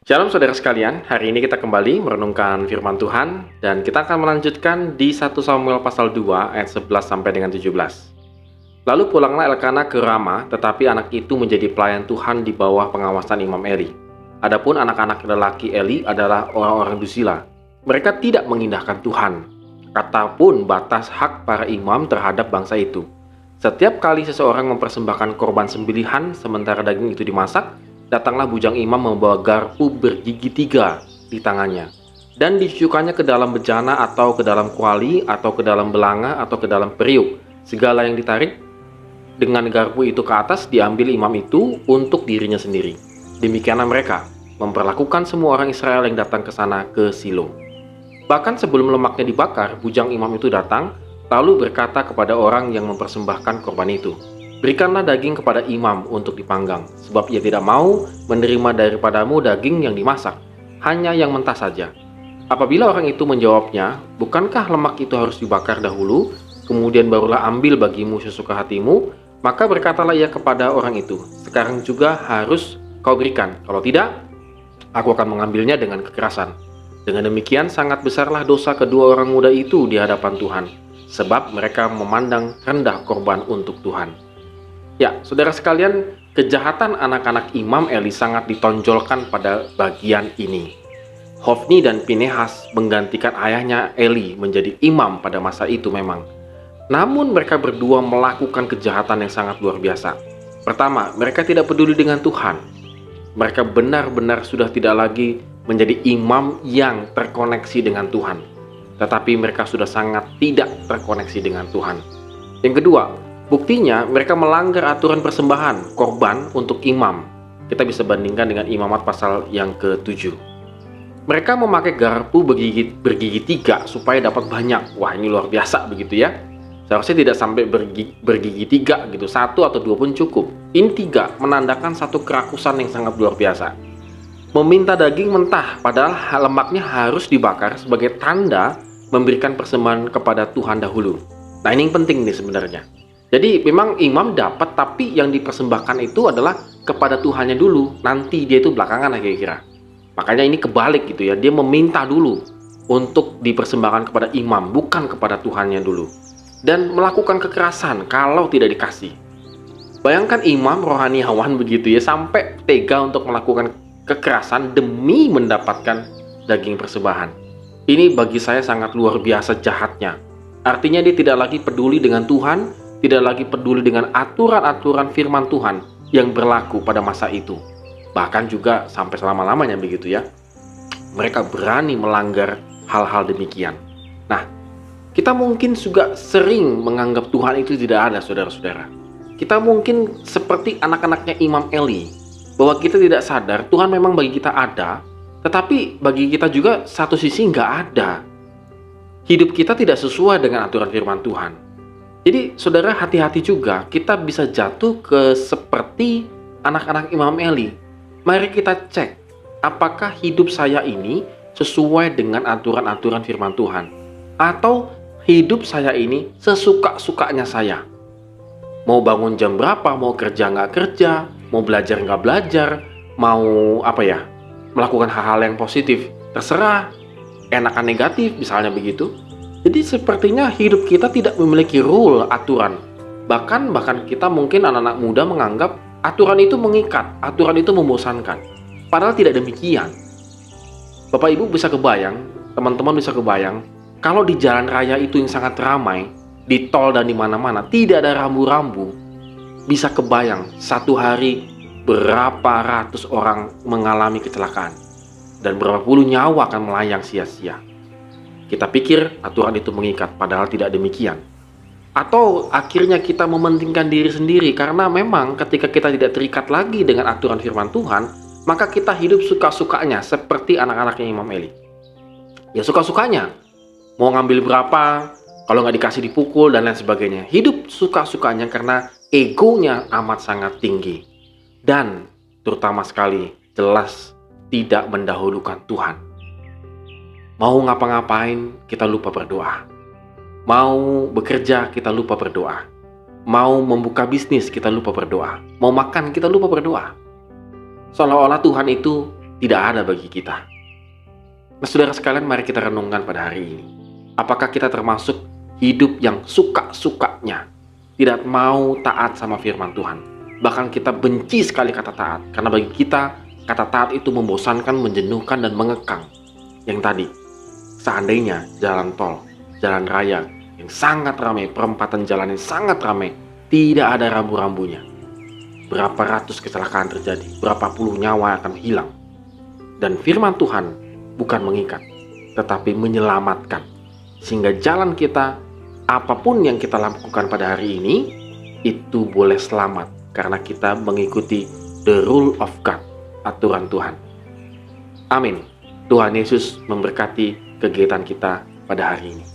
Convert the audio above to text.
Shalom saudara sekalian, hari ini kita kembali merenungkan firman Tuhan dan kita akan melanjutkan di 1 Samuel pasal 2 ayat 11 sampai dengan 17. Lalu pulanglah Elkana ke Rama, tetapi anak itu menjadi pelayan Tuhan di bawah pengawasan Imam Eli. Adapun anak-anak lelaki Eli adalah orang-orang dusila. Mereka tidak mengindahkan Tuhan, ataupun batas hak para imam terhadap bangsa itu. Setiap kali seseorang mempersembahkan korban sembelihan sementara daging itu dimasak, datanglah bujang imam membawa garpu bergigi 3 di tangannya, dan dicucukkannya ke dalam bejana atau ke dalam kuali atau ke dalam belanga atau ke dalam periuk. Segala yang ditarik dengan garpu itu ke atas diambil imam itu untuk dirinya sendiri. Demikianlah mereka memperlakukan semua orang Israel yang datang ke sana ke Silo. Bahkan sebelum lemaknya dibakar, bujang imam itu datang lalu berkata kepada orang yang mempersembahkan korban itu, "Berikanlah daging kepada imam untuk dipanggang, sebab ia tidak mau menerima daripadamu daging yang dimasak, hanya yang mentah saja." Apabila orang itu menjawabnya, "Bukankah lemak itu harus dibakar dahulu, kemudian barulah ambil bagimu sesuka hatimu?" Maka berkatalah ia kepada orang itu, "Sekarang juga harus kau berikan, kalau tidak, aku akan mengambilnya dengan kekerasan." Dengan demikian sangat besarlah dosa kedua orang muda itu di hadapan Tuhan, sebab mereka memandang rendah korban untuk Tuhan. Ya, saudara sekalian, kejahatan anak-anak Imam Eli sangat ditonjolkan pada bagian ini. Hofni dan Pinehas menggantikan ayahnya Eli menjadi imam pada masa itu memang. Namun mereka berdua melakukan kejahatan yang sangat luar biasa. Pertama, mereka tidak peduli dengan Tuhan. Mereka benar-benar sudah tidak lagi menjadi imam yang terkoneksi dengan Tuhan. Tetapi mereka sudah sangat tidak terkoneksi dengan Tuhan. Yang kedua, buktinya mereka melanggar aturan persembahan korban untuk imam. Kita bisa bandingkan dengan Imamat pasal yang ke-7. Mereka memakai garpu bergigi 3 supaya dapat banyak. Wah, ini luar biasa begitu ya. Seharusnya tidak sampai bergigi 3 gitu, 1 atau 2 pun cukup. Ini 3 menandakan satu kerakusan yang sangat luar biasa. Meminta daging mentah, padahal lemaknya harus dibakar sebagai tanda memberikan persembahan kepada Tuhan dahulu. Nah, ini yang penting nih sebenarnya. Jadi memang imam dapat, tapi yang dipersembahkan itu adalah kepada Tuhannya dulu. Nanti dia itu belakangan lah kira-kira. Makanya ini kebalik gitu ya. Dia meminta dulu untuk dipersembahkan kepada imam, bukan kepada Tuhannya dulu. Dan melakukan kekerasan kalau tidak dikasih. Bayangkan imam rohaniawan begitu ya, sampai tega untuk melakukan kekerasan demi mendapatkan daging persembahan. Ini bagi saya sangat luar biasa jahatnya. Artinya dia tidak lagi peduli dengan Tuhan, tidak lagi peduli dengan aturan-aturan firman Tuhan yang berlaku pada masa itu. Bahkan juga sampai selama-lamanya begitu ya. Mereka berani melanggar hal-hal demikian. Nah, kita mungkin juga sering menganggap Tuhan itu tidak ada, saudara-saudara. Kita mungkin seperti anak-anaknya Imam Eli, bahwa kita tidak sadar Tuhan memang bagi kita ada, tetapi bagi kita juga satu sisi nggak ada. Hidup kita tidak sesuai dengan aturan firman Tuhan. Jadi saudara, hati-hati juga, kita bisa jatuh ke seperti anak-anak Imam Eli. Mari kita cek, apakah hidup saya ini sesuai dengan aturan-aturan firman Tuhan, atau hidup saya ini sesuka-sukanya saya. Mau bangun jam berapa, mau kerja nggak kerja, mau belajar nggak belajar, mau melakukan hal-hal yang positif, terserah, enakan negatif misalnya begitu. Jadi sepertinya hidup kita tidak memiliki rule, aturan. Bahkan kita mungkin anak-anak muda menganggap aturan itu mengikat, aturan itu membosankan. Padahal tidak demikian. Bapak Ibu bisa kebayang, teman-teman bisa kebayang, kalau di jalan raya itu yang sangat ramai, di tol dan di mana-mana, tidak ada rambu-rambu, bisa kebayang satu hari berapa ratus orang mengalami kecelakaan dan berapa puluh nyawa akan melayang sia-sia. Kita pikir aturan itu mengikat, padahal tidak demikian. Atau akhirnya kita mementingkan diri sendiri karena memang ketika kita tidak terikat lagi dengan aturan firman Tuhan, maka kita hidup suka-sukanya seperti anak-anaknya Imam Eli. Ya suka-sukanya. Mau ngambil berapa, kalau nggak dikasih dipukul dan lain sebagainya. Hidup suka-sukanya karena egonya amat sangat tinggi. Dan terutama sekali jelas tidak mendahulukan Tuhan. Mau ngapa-ngapain kita lupa berdoa. Mau bekerja kita lupa berdoa. Mau membuka bisnis kita lupa berdoa. Mau makan kita lupa berdoa. Seolah-olah Tuhan itu tidak ada bagi kita. Nah, saudara sekalian, mari kita renungkan pada hari ini. Apakah kita termasuk hidup yang suka-sukanya, tidak mau taat sama firman Tuhan? Bahkan kita benci sekali kata taat, karena bagi kita kata taat itu membosankan, menjenuhkan, dan mengekang. Yang tadi, seandainya jalan tol, jalan raya yang sangat ramai, perempatan jalan yang sangat ramai, tidak ada rambu-rambunya, berapa ratus kecelakaan terjadi, berapa puluh nyawa akan hilang. Dan firman Tuhan bukan mengikat, tetapi menyelamatkan. Sehingga jalan kita, apapun yang kita lakukan pada hari ini, itu boleh selamat. Karena kita mengikuti the rule of God, aturan Tuhan. Amin. Tuhan Yesus memberkati kegiatan kita pada hari ini.